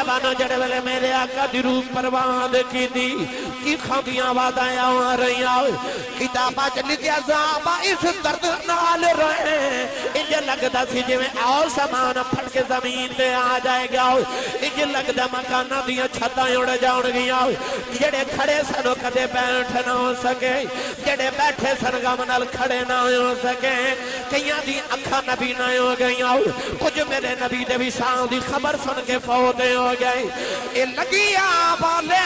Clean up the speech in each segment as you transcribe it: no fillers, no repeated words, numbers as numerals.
نوجوانوں جڑے ویلے میرے آقا دی روح پروان کی دی کی خاندیاں آوازیں آ رہی آؤ کتابہ چلی کیا زابا اس درد نال رہے انجھے لگتا سی جو میں اور سامان پھٹ کے زمین پہ آ جائے گا انجھے لگتا مکانہ دیا چھتائیں اڑ جاؤں گیا جڑے کھڑے سنو کدے بیٹھ نہ ہو سکے جڑے بیٹھے سنگم نال کھڑے نہ ہو سکے کئیاں دی اکھا نبی نہ ہو گیا کچھ میرے نبی دے بھی شان دی خبر سن کے فوتے ہو گئے اے لگیا والے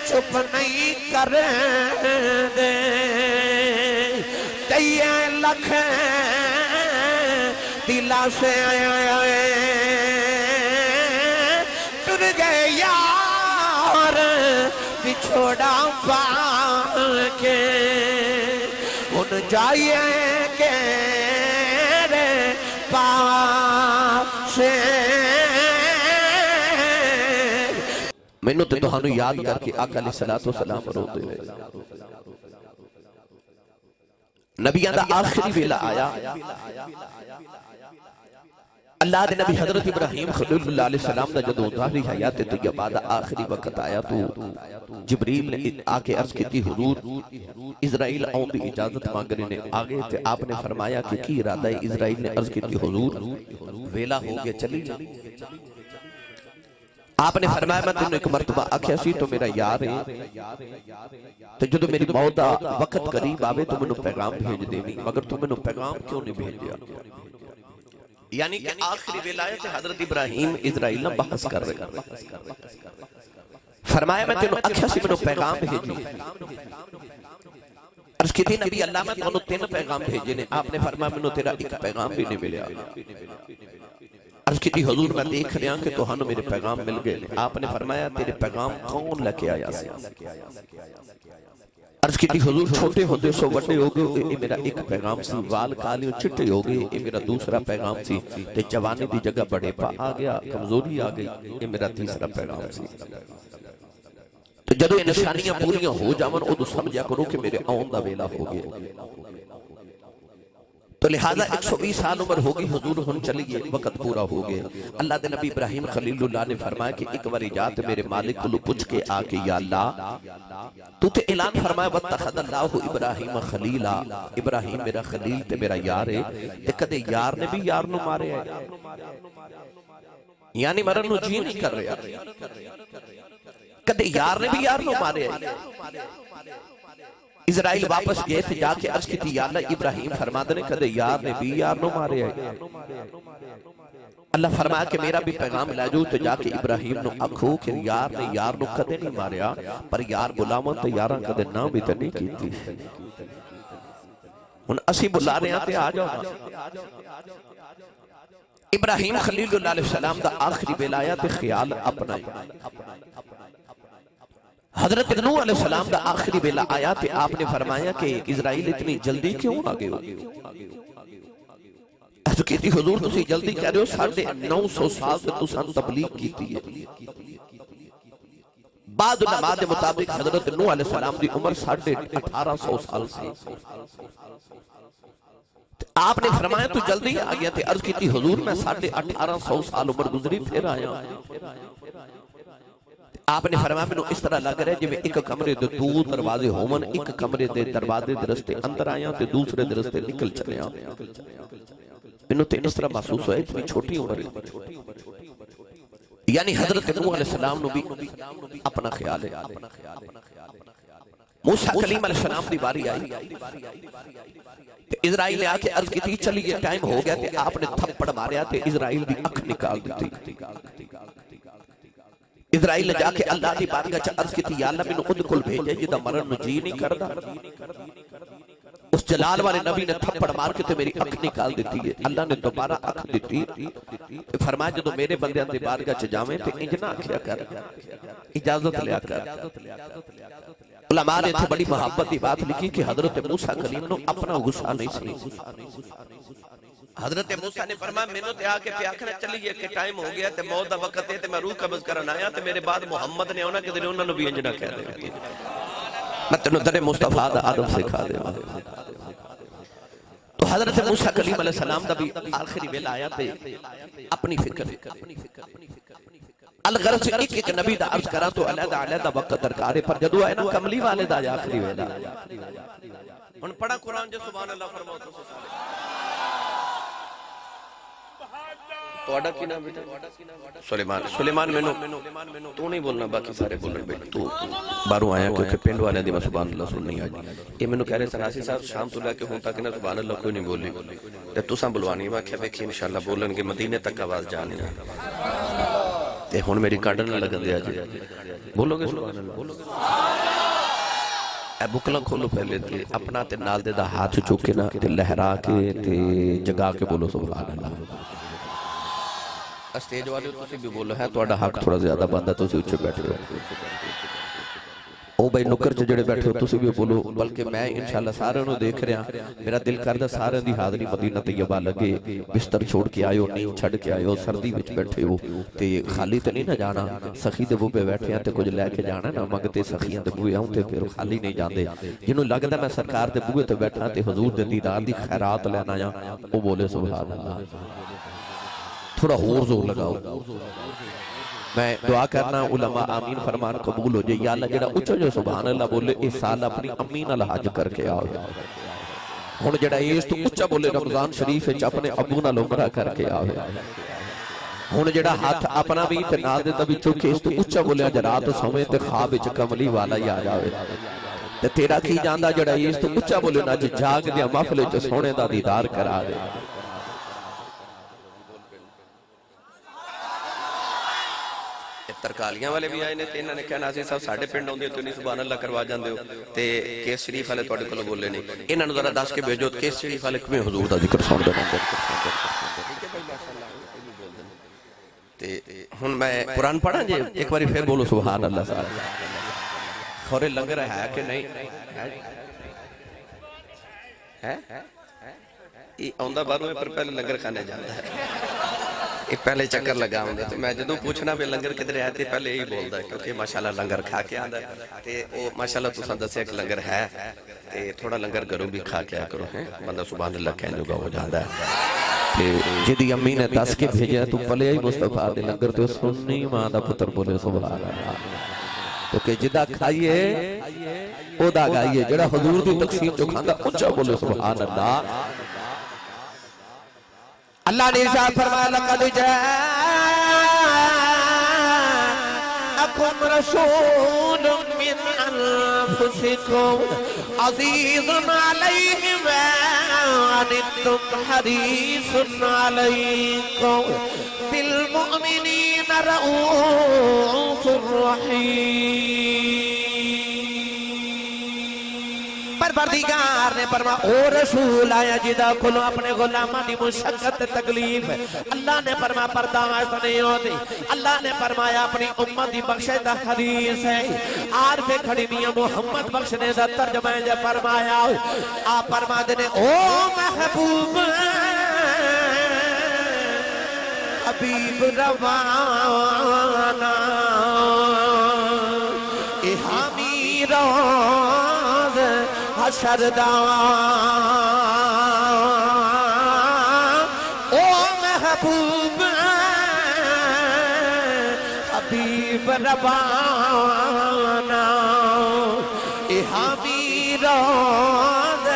چپ نہیں کر دے تیے لکھ دلا سے ٹر گئے یار بچھوڑا پا کے ان جائیے کے میں نے تہانوں یاد کر کے آقا علیہ السلام روتے ہوئے نبیان دا آخری ویلہ آیا اللہ دے نبی حضرت ابراہیم خلیل اللہ علیہ السلام دا جدو ظاہری حیات طیبہ دا آخری وقت آیا تو جبریل نے آکے عرض کی تھی حضور اسرائیل آؤں دی اجازت مانگنے نے آگے تھے آپ نے فرمایا کہ کی ارادہ اسرائیل نے عرض کی تھی حضور ویلہ ہو گیا چلی جا آپ نے فرمایا میں تنہوں ایک مرتبہ آکھیا سی تو میرا یار ہے تو جدو میری موت وقت قریب آوے تو میں نے پیغام بھیج دے مگر تو میں نے پیغام کیوں نہیں بھیج دیا یعنی کہ آخری ولایت حضرت ابراہیم اسرائیل نے بحث کر رہے فرمایا میں تنہوں آکھیا سی میں نے پیغام بھیجی عرض کی تھی نبی اللہ میں تنہوں 3 پیغام بھیجے نے آپ نے فرمایا میں نے تیرا ایک پیغام بھی نہیں ملیا عرض کی تھی حضور میں دیکھ رہا کہ توہانوں میرے پیغام مل گئے آپ نے فرمایا تیرے پیغام کون لکے آیا سے عرض کی تھی حضور چھوٹے ہوتے سو وڈے ہو گئے یہ میرا ایک پیغام سی وال کالی چٹے ہو گئے یہ میرا دوسرا پیغام سی تے جوانی دی جگہ بڑے پا آ گیا کمزوری آ گئی یہ میرا تیسرا پیغام سی تو جدو یہ نشانیاں پوریاں ہو جاون او تو سمجھا کرو کہ میرے آن دا ویلا ہو گیا تو لہذا 120 سال عمر ہوگی حضور ہن چلیے وقت پورا ہو گیا اللہ دے نبی ابراہیم خلیل اللہ نے فرمایا کہ ایک باری جات میرے مالک کو پوچھ کے آ کے یا اللہ تو تے اعلان فرمایا واتخذ اللہ ابراہیم خلیلا ابراہیم میرا خلیل تے میرا یار ہے تے کدے یار نے بھی یار نو مارے ہے یعنی مرن نو جی نہیں کر رہا کدے یار نے بھی یار نو مارے ہے اسرائیل واپس گئے تھے جا کے عرض کی تھی یا اللہ ابراہیم فرما دنے کدے یار نے بھی یار نو مارے ہے اللہ فرمایا کہ میرا بھی پیغام لے جو تو جا کے ابراہیم نو اکھو کہ یار نے یار نو کدے نہیں ماریا پر یار بلاون تو یاراں کدے نہ بھی تے نہیں کیتی ان اسی بلا رہے ہیں تے آ جاؤ ابراہیم خلیل اللہ علیہ السلام دا آخری ولایت خیال اپنا حضرت نوح علیہ السلام دا آخری ویلا آیا تے آپ نے فرمایا کہ اسرائیل اتنی جلدی کیوں آگے ہو ایسا کہتی حضور تسی جلدی کہہ رہے ہو 950 سال سے تسان تبلیغ کیتی ہے بعد علماء دے مطابق حضرت نوح علیہ السلام دی عمر 1850 سال سے آپ نے فرمایا تو جلدی آگیا تے عرض کیتی حضور میں 1850 سال عمر گزری پھر آیا آپ نے فرمایا میں اس طرح لگ رہا ہے جب ایک کمرے دے دو دروازے ہومن ایک کمرے دے دروازے درستے اندر آیا تے دوسرے درستے نکل چلے آیا میں تے اس طرح محسوس ہوئے اتنی چھوٹی عمر یعنی حضرت نوح علیہ السلام نے بھی اپنا خیال ہے موسیٰ کلیم علیہ السلام دی باری آئی اسرائیل نے آکے عرض کی تھی چلیے ٹائم ہو گیا تے آپ نے تھپڑ ماریا تے اسرائیل دی اکھ نکال دیتی اسرائیل نے جا کے اللہ دی بارگاہ چا عرض کی تھی یا اللہ میں نے خود کل بھیجے جدہ مرن جی نہیں کردہ اس جلال والے نبی نے تھپڑ مار کے تو میری اکھ نکال دیتی ہے اللہ نے دوبارہ اکھ دیتی فرمایا جدو میرے بندے اندے بارگاہ چا جاویں تو انجنا کیا کر اجازت لیا کر علماء نے تھے بڑی محبت دی بات لکھی کہ حضرت موسیٰ کلیم نے اپنا غصہ نہیں سنی حضرت موسیٰ نے فرمایا میں نے آ کے پیاکھنا چلیے کہ ٹائم ہو گیا تے موت دا وقت ہے تے میں روح قبض کرنا آیا تے میرے بعد محمد نے ہونا کہ دنے انہوں نے بھی انجنا کہہ دے میں تنہوں در مصطفیٰ دا آدم سکھا دے تو حضرت موسیٰ کلیم علیہ السلام دا بھی آخری ویلا آیا تے اپنی فکر الغرض ایک ایک نبی دا عرض کرا تو علیحدہ وقت درکارے پر جدو آئے نا کملی والے دا آخری ویلا ان پڑھا قرآن جو سبحان اللہ فرماؤ تو توڑا کی نام بیٹا سلیمان میں تو نہیں بولنا باقی سارے بولنے بیٹا تو باروں آیا کیونکہ پینڈ والے دی میں سبحان اللہ سننی آج یہ میں نے کہہ رہے سناسی صاحب شام تو لے کے ہوں تاکہ نا سبحان اللہ کوئی نہیں بولی تے تو ساں بلوانی میں کہہ بیکھی انشاءاللہ بولن کے مدینے تک آواز جانی ہے تے ہون میری کارڈن نہ لگن دیا جی بولو گے سبحان اللہ اے بکلن کھولو پہلے تے اپنا تے نال دے دا ہاتھ چوکے نا تے لہرا کے تے جگا کے بولو سبحان اللہ اسٹیج والے تو سی بھی بولو ہے تو اڈا حق تھوڑا زیادہ بندہ تو سی اچھے بیٹھے ہو او بھائی نکر چ جڑے بیٹھے ہو تو سی بھی بولو بلکہ میں انشاءاللہ سارے انہوں دیکھ رہا میرا دل کردہ سارے دی حاضری مدینہ طیبہ لگے بستر چھوڑ کے آئے ہو نیو چھڑ کے آئے ہو سردی وچ بیٹھے ہو تے خالی تے نہیں نہ جانا سخی دے بو پہ بیٹھے ہیں تے کچھ لے کے جانا نا مگتے سخیاں دے بوئے ہوں تے پھر خالی نہیں جاندے جنہوں لگتا میں سرکار دے بوئے تے بیٹھا تے حضور دے دیدار دی خیرات لینا یا وہ بولے سبحان اللہ تھوڑا اور زور لگاؤ میں دعا کرنا علماء آمین فرمان قبول ہو جائے یا اللہ جڑا اچھا جو سبحان اللہ بولے اس سال اپنی امین الحاج کر کے آؤ ہون جڑا ایس تو اچھا بولے رمضان شریف اپنے ابو نال عمرہ کر کے آؤ ہون جڑا ہاتھ اپنا بھی تنال دے تبھی چوکے اس تو اچھا بولے جا رات سویں تے خواب وچ کملی والا ہی آ جاوے تے تیرا کی جاندا جڑا ایس تو اچھا بولے نا جاگ دیا محفل وچ سونے دا دیدار کرا دے ترکالیاں والے بھی آئے نے تے انہاں نے کہا ناظرین صاحب ساڈے پنڈ اوندے تو نہیں سبحان اللہ کروا جاندے ہو تے کیس شریف والے تواڈے کولوں بولے نہیں انہاں نوں ذرا دس کے بھیجو کیس شریف والے کیویں حضور دا ذکر سن دے تے ہن میں قرآن پڑھاں جی ایک باری پھر بولو سبحان اللہ صاحب خورے لنگر ہے کہ نہیں ہے یہ آندا باروں پر پہلے لنگر کھانے جاندا ہے پہلے چکر لگا ہوں تو میں جدو پوچھنا بھی لنگر کدھر ہے تے پہلے یہی بولدا ہے کیونکہ ماشاءاللہ لنگر کھا کے آندا ہے تے او ماشاءاللہ تساں دسیا کہ لنگر ہے تے تھوڑا لنگر گھروں بھی کھا کے آ کرو ہیں بندہ سبحان اللہ کہنے جوگا ہو جاندا ہے تے جدی امی نے دس کے بھیجا تو پلے ہی مصطفیٰ دے لنگر تے سننی ماں دا پتر بولے سبحان اللہ تو کہ جدا کھائیے او دا گائیے جڑا حضور دی تقسیم جو کھاندا اونچا بولے سبحان اللہ اللہ نے ارشاد فرمایا لقد جاءکم رسول من انفسکم عزیز علیہ ما عنتم حریص علیکم بالمؤمنین رؤوف رحیم پروردگار نے فرمایا او رسول آیا جدا کھلو اپنے غلامہ دی مشقت تکلیف اللہ نے فرمایا برداشت نہیں ہوتی اللہ نے فرمایا اپنی امت دی بخشے دا حدیث ہے آر پہ کھڑی میاں محمد بخشنے دا ترجمہ ہے جب فرمایا آپ فرما دینے او محبوب حبیب روانا احامی روز حشردان او محبوب حبیب روانا احامی روز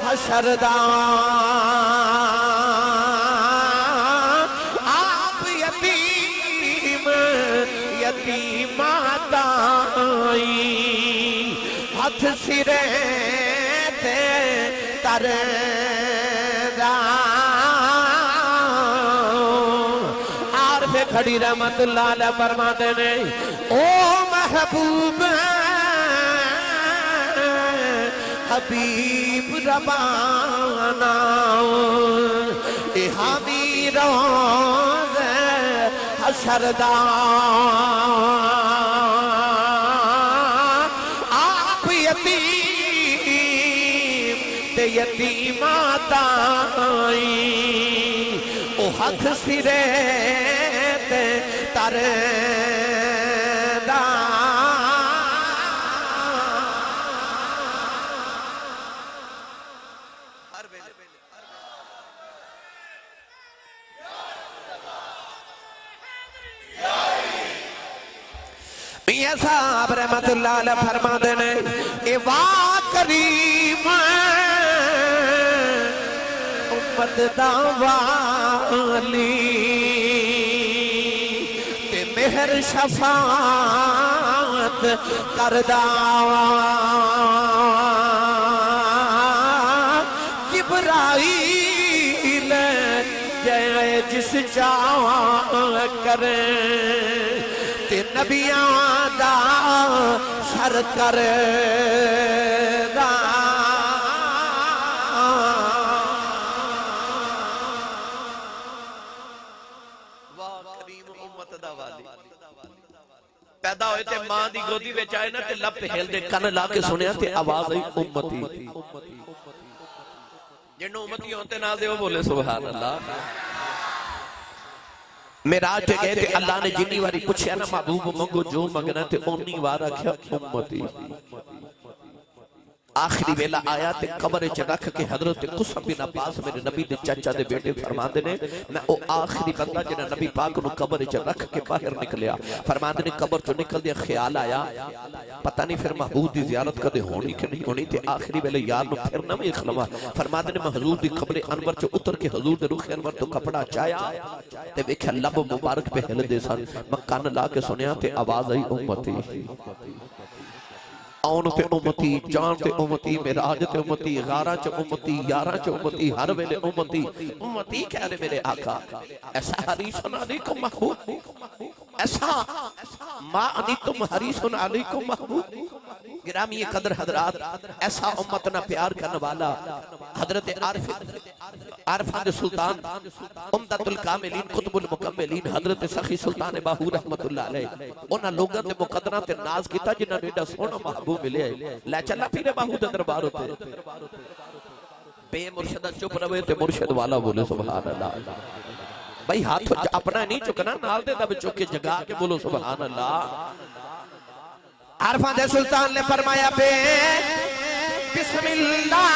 حشردان آپ یتیم آتائی ہاتھ سرے تے ترے عارف کھڑی رحمت اللہ علیہ فرماتے نے او محبوب حبیب ربانا حامی روز حشردان آپ یتیم تے یتیمات آئی او ہاتھ سرے تے ترے میاں صاحب رحمت اللہ علیہ فرما دینے اے واہ کریم امت دا والی تے مہر شفاعت کردہ جبرائیل جائے جس چاہ کریں تے نبیاں دا سر کر دا واہ کریم امت دا والی پیدا ہوئے تے ماں دی گودی وچ آئے نا تے لب ہل دے کن لا کے سنیا تے آواز آئی امتی جنہوں امتی ہوتے نازے وہ بولے سبحان اللہ میراج تے گئے تے اللہ نے جنی واری پوچھیا نا محبوب منگو جو مگنا تے اونی وارا کیا امتی آخری ویلہ آیا تے قبر چ رکھ کے حضرت قصب بن عباس میرے نبی دے چچا دے بیٹے فرماندے نے میں او آخری بندہ جنہاں نبی پاک نو قبر چ رکھ کے باہر نکلیا فرماندے نے قبر چ نکل دیا خیال آیا پتہ نہیں پھر محبوب دی زیارت کدے ہونی کہ نہیں ہونی تے آخری ویلے یار نو پھر نہ ویکھ لواں فرماندے نے میں حضور دی قبر انور چ اتر کے حضور دے رخ انور تو کپڑا چایا تے ویکھیا لب مبارک پہ ہل دے سن میں کان لا کے سنیا تے آواز آئی امتی آن تے امتی جان تے امتی میراج تے امتی غارہ چ امتی یارہ چ امتی ہر ویلے امتی امتی کہنے میرے آقا ایسا حریصن علیکم محبوب ایسا ما انیتم حریصن علیکم محبوب گرامی قدر حضرات ایسا امت نہ پیار کرنے والا حضرت عارفان سلطان امدت الکاملین قطب المکملین حضرت سخی سلطان باہو رحمت اللہ علیہ انہاں لوگاں تے مقدرہ تے ناز کیتا جنہاں نیڈا سونا محبوب ملے لے چلا پیرے باہو تے دربار ہوتے بے مرشدہ چپ روے تے مرشد والا بولے سبحان اللہ بھائی ہاتھ اپنا نہیں چکنا نال دے دب چک کے جگا کے بولو سبحان اللہ عارفان دے سلطان نے فرمایا بے بسم اللہ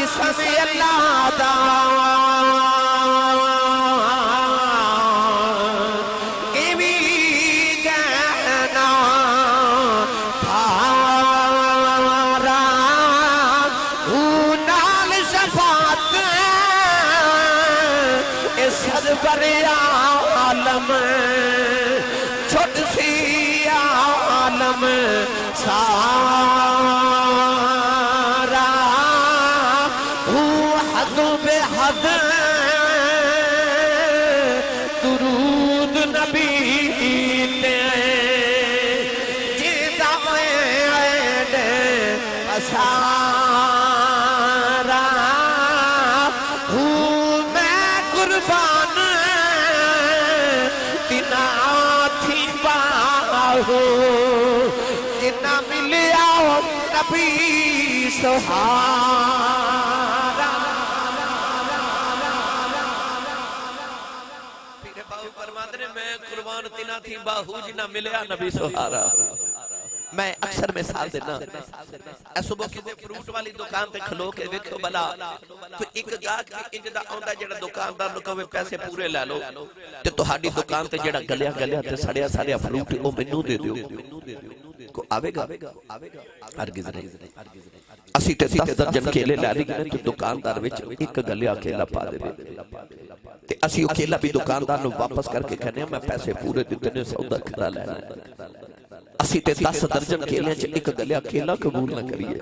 اسم اللہ دا ایوی جانا تھارا نال شفاعت اس سرور عالم چھوٹ سی عالم سارا حد بے حد درود نبی تے جیدہ عید اسارا میں قربان تینا تھی باہو جنا ملیا نبی سہارا پیرے باہو فرماتے نے میں قربان تینا تھی باہو جنا ملیا نبی سہارا میں اکثر مثال دینا اے صبح کی فروٹ والی دکان تے کھلو کے ویکھو بلا کوئی ایک گاہک انجدا آندا جڑا دکاندار نو کہے پیسے پورے لے لو تے تہاڈی دکان تے جڑا گلیا گلیا تے سڑیا سڑیا فروٹ او مینوں دے دیو کو آوے گا ہرگز نہیں اسی تے 10 درجن کیلے لے لے تے دکاندار وچ ایک گلیا کیلا پا دے تے اسی او کیلا بھی دکاندار نو واپس کر کے کہنے میں پیسے پورے دتے نے سودا کرا لینا اسی تے 10 درجن کیلے چ ایک گلیا کیلا قبول نہ کریے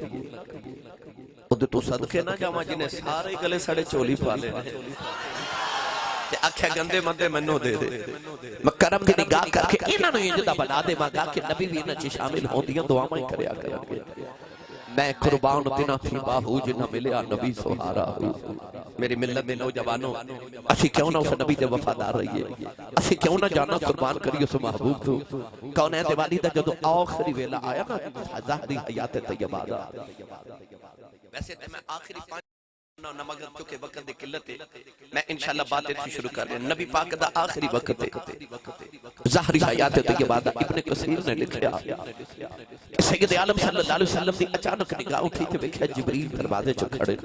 اودے تو صدقے نہ جاواں جنے سارے گلے سڑے چولی پا لے تے آکھیا گندے مندے منو دے دے میں کرم دی نگاہ کر کے انہاں نو انجدا بنا دے ماں کہ نبی وی انہاں چ شامل ہوندیاں دعاواں ہی کریا کرانگے میں قربان تینا تھی باہو جنہ ملیا نبی سہارا میری ملت میں نوجوانوں اسی کیوں نہ اس نبی دے وفادار رہیے اسی کیوں نہ جانا قربان کری اس محبوب تو کون ہے دیوالی دا جدو آخری ویلہ آیا نا ظاہری حیات طیبہ دا ویسے میں آخری نہ مگر چونکہ وقت دی قلت ہے میں انشاءاللہ باتیں تھی شروع کر رہے ہیں نبی پاک دا آخری وقت ہے ظاہری حیات طیبہ دا ابن کثیر نے لکھیا کہ سید عالم صلی اللہ علیہ وسلم دی اچانک نگاہ اٹھی تے دیکھا جبریل دروازے چ کھڑے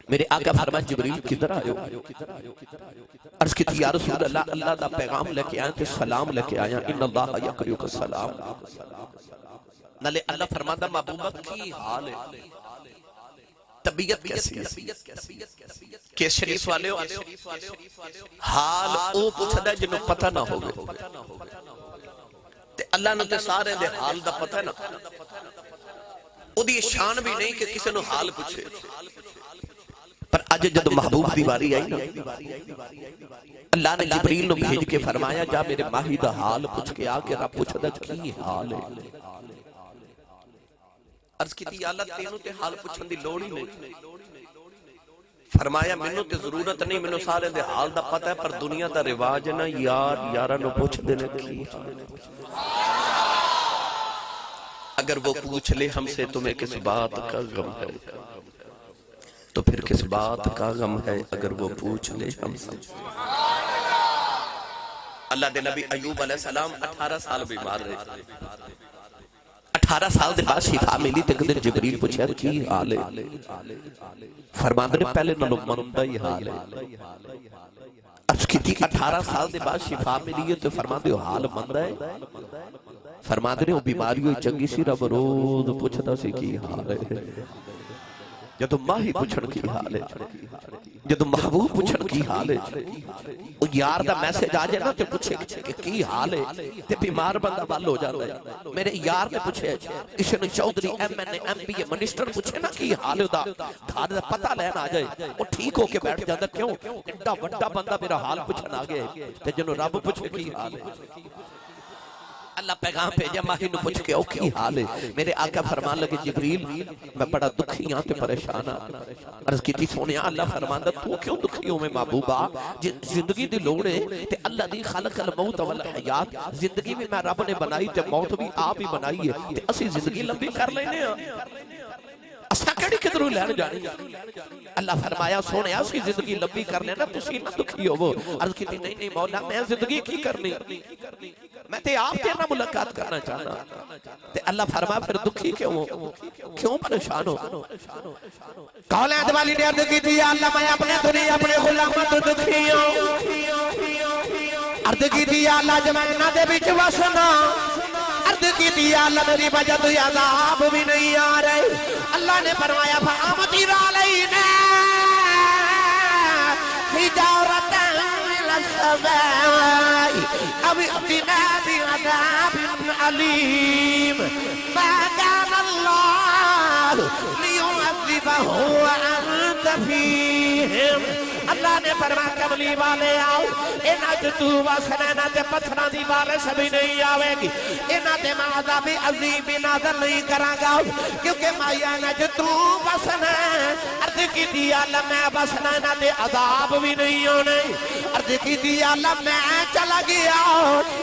میرے آقا فرمایا جبریل کدھر آئے ہو عرض کی تھی یا رسول اللہ اللہ دا پیغام لے کے آیا تے سلام لے کے آیا ان اللہ یقریک السلام نلے اللہ فرماتا محبوبہ کی حال ہے طبیعت کیسی ہے کہ شریف والے ہو حال او پوچھتا ہے جنہوں پتہ نہ ہوگے تے اللہ نے تے سارے دے حال دا پتہ ہے نا او دی شان بھی نہیں کہ کسی نو حال پوچھے پر آج جب محبوب دی باری آئی نا اللہ نے جبریل نو بھیج کے فرمایا جا میرے ماہی دا حال پوچھ کے آکے رب پوچھتا کی حال ہے عرض کی تھی اللہ تینوں تے حال پوچھن دی لوڑ ہی نہیں فرمایا منو تے ضرورت نہیں منو سارے دے حال دا پتہ ہے پر دنیا دا رواج ہے نا یار یارہ نو پوچھ دینے کی اگر وہ پوچھ لے ہم سے تمہیں کس بات کا غم ہے تو پھر کس بات کا غم ہے اگر وہ پوچھ لے ہم سے اللہ دے نبی ایوب علیہ السلام 18 سال بیمار رہے 18 سال دے بعد شفا ملی تے قدر جبریل پوچھا کی حال ہے فرماندے نے پہلے نلو مندہ ہی حال ہے عرض کی تھی 18 سال دے بعد شفا ملی ہے تو فرماندے ہو حال مندہ ہے فرماندے نے وہ بیماری ہوئی چنگی سی رب روز پوچھتا سی کی حال ہے جدو ماہی پوچھن کی حال ہے جدو محبوب پوچھن کی حال ہے وہ یار دا میسج آ جائے نا تے پوچھے کہ کی حال ہے تے بیمار بندہ بل ہو جاتا ہے میرے یار نے پوچھے Kishan Chaudhary M N A M P A minister پوچھے نا کی حال ہے دھار دا پتہ لینا آ جائے وہ ٹھیک ہو کے بیٹھ جاتا کیوں اتنا وڈا بندہ میرا حال پوچھن آگے تے جنہوں رب پوچھے کی حال ہے اللہ پیغام بھیجا ماہی نو پوچھ کے او کی حال ہے میرے آقا فرمان لگے جبریل میں بڑا دکھی ہاں تے پریشان ہاں عرض کی تھی سونیا اللہ فرماندہ تو کیوں دکھی ہوں میں محبوبہ زندگی دی لوڑے تے اللہ دی خلق الموت والحیات زندگی میں رب نے بنائی تے موت بھی آپ ہی بنائی ہے تے اسی زندگی لمبی کر لینے ہاں اسا کڑی کدرو لین جانی اللہ فرمایا سونے اسی زندگی لمبی کر لینا تسی نہ دکھی ہو وہ عرض کی تھی نہیں مولا میں زندگی کی کرنی میں تے آپ تیرنا ملاقات کرنا چاہنا تے اللہ فرمایا پھر دکھی کیوں پریشان ہو کہولے ادوالی نے عرض کی تھی اللہ میں اپنے دنیا اپنے غلامت دکھی ہوں عرض کی تھی اللہ جمعنا دے بیچ وسنا عرض کی تھی اللہ میری وجہ تو عذاب بھی نہیں آ رہے اللہ نے فرمایا فَآمَتِرَ عَلَيْنَا حِجَارَةً مِنَ السَّمَاءِ أَوْ ائْتِنَا بِعَذَابٍ أَلِيمٍ مَا كَانَ اللَّهُ لِيُعَذِّبَهُمْ وَأَنْتَ فِيهِمْ اللہ نے فرمایا کملی والے آؤ انہاں تو واسنہ تے پتھراں دی بارش بھی نہیں آوے گی انہاں تے میں عذاب عظیم نازل نہیں کراں گا کیونکہ مایا نہ تو واسنہ عرض کی دی اللہ میں واسنہ نہ تے عذاب بھی نہیں ہونے عرض کی دی اللہ میں چلا گیا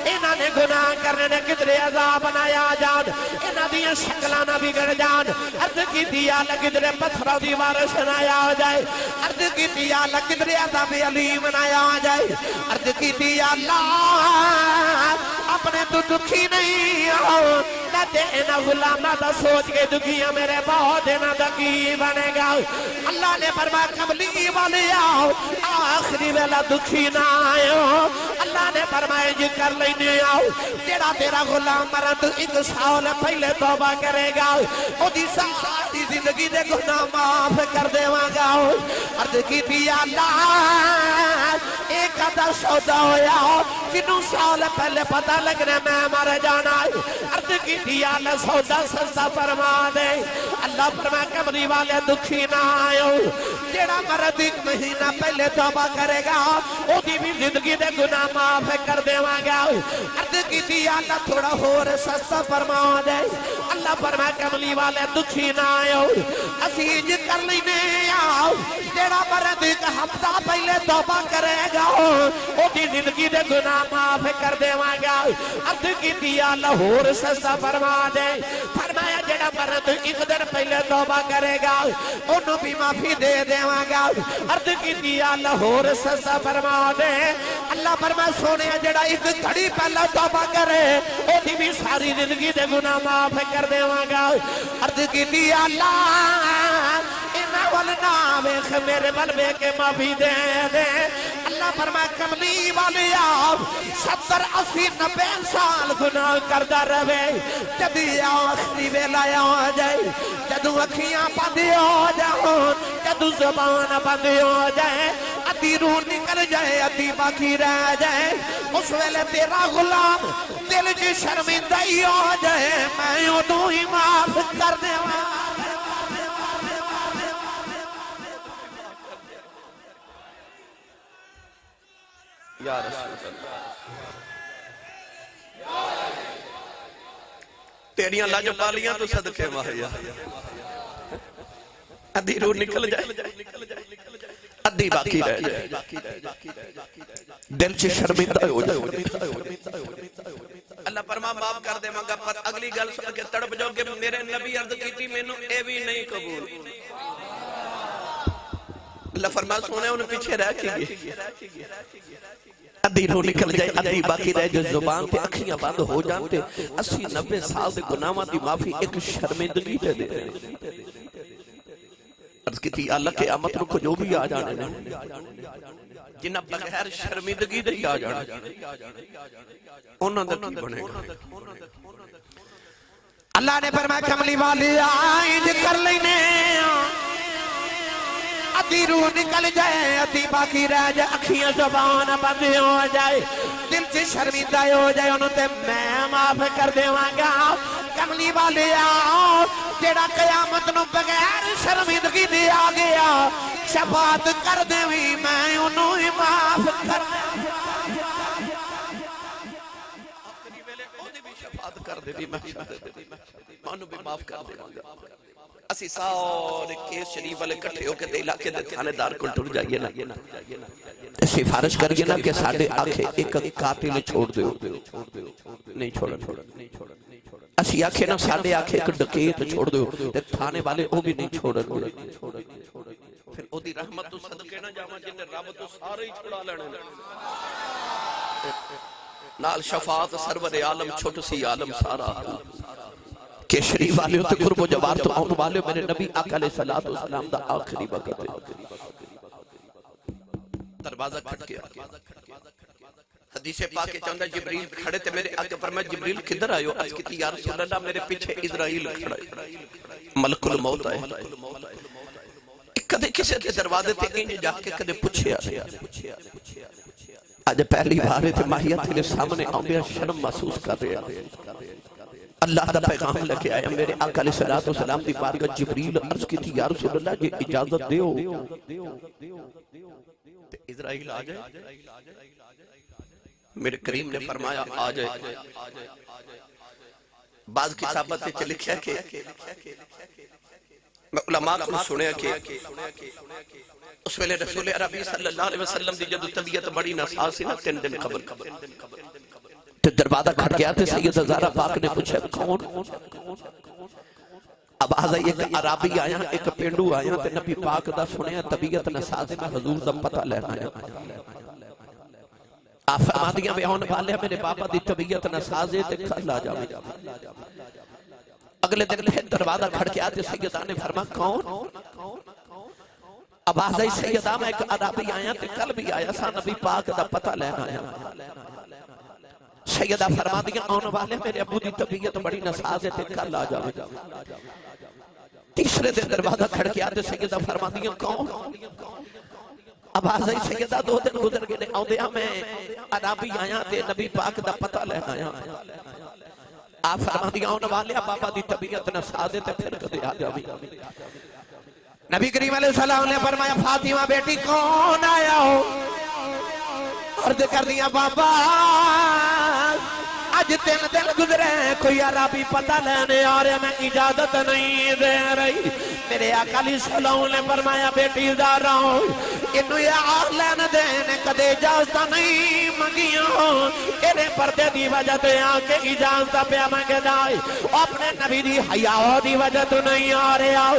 انہاں نے گناہ کرنے نے کدرے عذاب بنایا جان انہاں دی شکلاں نہ بگڑ جان عرض کی دی اللہ کدرے پتھراں دی بارش نہ آ جائے عرض کی دی اللہ کدرے عذاب علیم نہ آ جائے عرض کی تھی اللہ اپنے تو دکھی نہیں ہو نہ دینا غلامہ دا سوچ کے دکھیا میرے بہت دینا دکی بنے گا اللہ نے فرمایا قبلی والے آؤ آخری ویلا دکھی نہ آئے ہو اللہ نے فرمایا جی کر لینے آؤ تیرا تیرا غلام مرا تو ایک سال پہلے توبہ کرے گا او دی ساری زندگی دے گناہ معاف کر دے گا عرض کی تھی اللہ ایک ادھا سودا ہویا ہو کنوں سال پہلے پتہ لگنے میں مر جانا ہے عرض کی تھی اللہ سودا سستا فرما دے اللہ فرما کمری والے دکھی نہ آئے ہو جیڑا مرد ایک مہینہ پہلے توبہ کرے گا او دی بھی زندگی دے گناہ معاف کر دے گا عرض کی تھی اللہ تھوڑا اور سستا فرما دے اللہ فرما کملی والے دکھی نہ آئے ہو اسیج کر لینے آؤ جیڑا مرد ایک ہفتہ پہلے توبہ کرے گا او دی زندگی دے گناہ معاف کر دے گا عرض کی تھی اللہ اور سستا فرما دے فرمایا جڑا مرن تو ایک دن پہلے توبہ کرے گا انہوں بھی معافی دے دیواں گا عرض کی دیا اللہ اور سزا فرما دے اللہ فرما سونے جڑا ایک گھڑی پہلا توبہ کرے انہی بھی ساری زندگی دے گناہ معاف کر دیواں گا عرض کی دیا اللہ انہاں والنا ویخ میرے بلبے کے معافی دے دے اللہ فرما کملی والی آپ 70-80-90 سال گناہ کردہ رہے جدی آخری ویلا آ جائے جدو اکھیاں بندی ہو جاؤں جدو زبان بندی ہو جائے ادھی روح نکل جائے ادھی باقی رہ جائے اس ویلے تیرا غلام دل کی شرمندہی ہو جائے میں انہوں ہی معاف کرنے والا یا رسول اللہ تیریاں لاج پالیاں تو صدقے ماہیا ادھی روح نکل جائے ادھی باقی رہ جائے دل سے شرمندہ ہو جائے اللہ فرما معاف کر دے مانگا پر اگلی گل سن کے تڑپ جاؤ کہ میرے نبی عرض کی تھی میں نے اے بھی نہیں قبول اللہ فرما سونے انہیں پیچھے رہ کے ادھی روح نکل جائے ادھی باقی رہ جو زبان پہ اکھیاں بند ہو جانتے 80-90 سال دے گناہاں دی معافی ایک شرمندگی دے دے عرض کی تھی اللہ قیامت رکھو جو بھی آ جانے جنہ بغیر شرمندگی دے آ جانے انہوں نے کی بنے گا اللہ نے فرمایا کملی والی آئیں کر لینے ادھی روح نکل جائے ادھی باقی رہ جائے اکھیاں زبان بند ہو جائے دل سے شرمندہ ہو جائے انہوں تے میں معاف کر دیواں گا کملی والے آؤ جیڑا قیامت نو بغیر شرمندگی دے آ گیا شفاعت کر دیویں میں انہوں ہی معاف کر کر دے بھی مانو بھی معاف کر دے اسی سارے کیس شریف والے کٹھے ہو کے دے علاقے دے تھانے دار کو ٹر جائیے نا سفارش کریے نا کہ ساڑھے آنکھیں ایک قاتل چھوڑ دے نہیں چھوڑا اسی آنکھیں نا ساڑھے آنکھیں ایک ڈکیت چھوڑ دے تھانے والے وہ بھی نہیں چھوڑا پھر او دی رحمت تو صدقے نہ جاما جنہیں رب تو سارے ہی چھوڑا لڑے نال شفاعت سرور عالم چھوٹ سی عالم سارا کہ شریف والے ہوتے قرب و جوار تو آن والے میرے نبی آقا علیہ السلام دا آخری وقت دروازہ کھٹ کے حدیث پاک چاندہ جبریل کھڑے تھے میرے آقا پر میں جبریل کدھر آئے ہو آج کہتی یا رسول اللہ میرے پیچھے اسرائیل کھڑا ملک الموت آئے کدھے کسے کے دروازے تھے انہیں جا کے کدھے پوچھے آئے آج پہلی بارے تھے ماہیت تیرے سامنے آمبیا شرم محسوس کر رہے ہیں اللہ دا پیغام لکھے آیا میرے آقا علیہ السلام دی بارگاہ جبریل عرض کی تھی یا رسول اللہ یہ اجازت دیو اسرائیل آ جائے میرے کریم نے فرمایا آ جائے بعض کتابت سے لکھا کہ میں علماء کو سنیا کہ اس ویلے رسول عربی صلی اللہ علیہ وسلم دی جدو طبیعت بڑی ناساسی نہ 3 دن قبل تو دروازہ کھٹ گیا تھے سید زہرا پاک نے پوچھا کون اب آزائی ایک عربی آیا ایک پینڈو آیا تے نبی پاک دا سنیا طبیعت ناساسی میں حضور دا پتہ لینا ہے آپ فرما دیا میں ہونے والے میرے بابا دی طبیعت ناساسی تے کھل آ جاوے اگلے دن پھر دروازہ کھٹ گیا تھے سیدہ نے فرما کون اب آزائی سیدہ میں ایک عربی آیا تے کل بھی آیا سا نبی پاک دا پتہ لینا ہے سیدہ فرما دیا آنے والے میرے ابو دی طبیعت بڑی نساز ہے تے کل آ جاوے تیسرے دن دروازہ کھڑ کے آتے سیدہ فرما دیا کون اب آزائی سیدہ 2 دن گزر گئے آؤ دیا میں عربی آیا تے نبی پاک دا پتہ لینا آیا آپ فرما دیا آنے والے بابا دی طبیعت نساز ہے تے پھر کدے آ جاوے نبی کریم علیہ السلام نے فرمایا فاطمہ بیٹی کون آیا ہو عرض کر دیا بابا اج 3 دن گزرے کوئی عربی پتہ لینے آ رہا میں اجازت نہیں دے رہی میرے آقا علیہ السلام نے فرمایا بیٹی جا رہا ہوں انہوں یہ آر لین دینے کدے اجازت نہیں منگیاں انہیں پردے دی وجہ تے آکے اجازت پہ مانگے جائے اپنے نبی دی حیاء دی وجہ تو نہیں آ رہا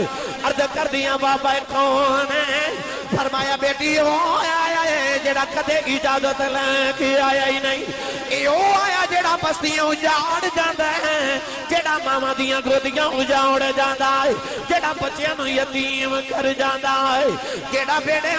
عرض کر دیا بابا کون ہے فرمایا بیٹی وہ آیا ہے جڑا کدے اجازت لے کے آیا ہی نہیں یہ وہ آیا جڑا بستیاں اجاڑ جاندہ ہے جڑا ماما دیاں گودیاں اجاڑ جاندہ ہے جڑا بچیاں نو یتیم کر جاندہ ہے جڑا بیڑے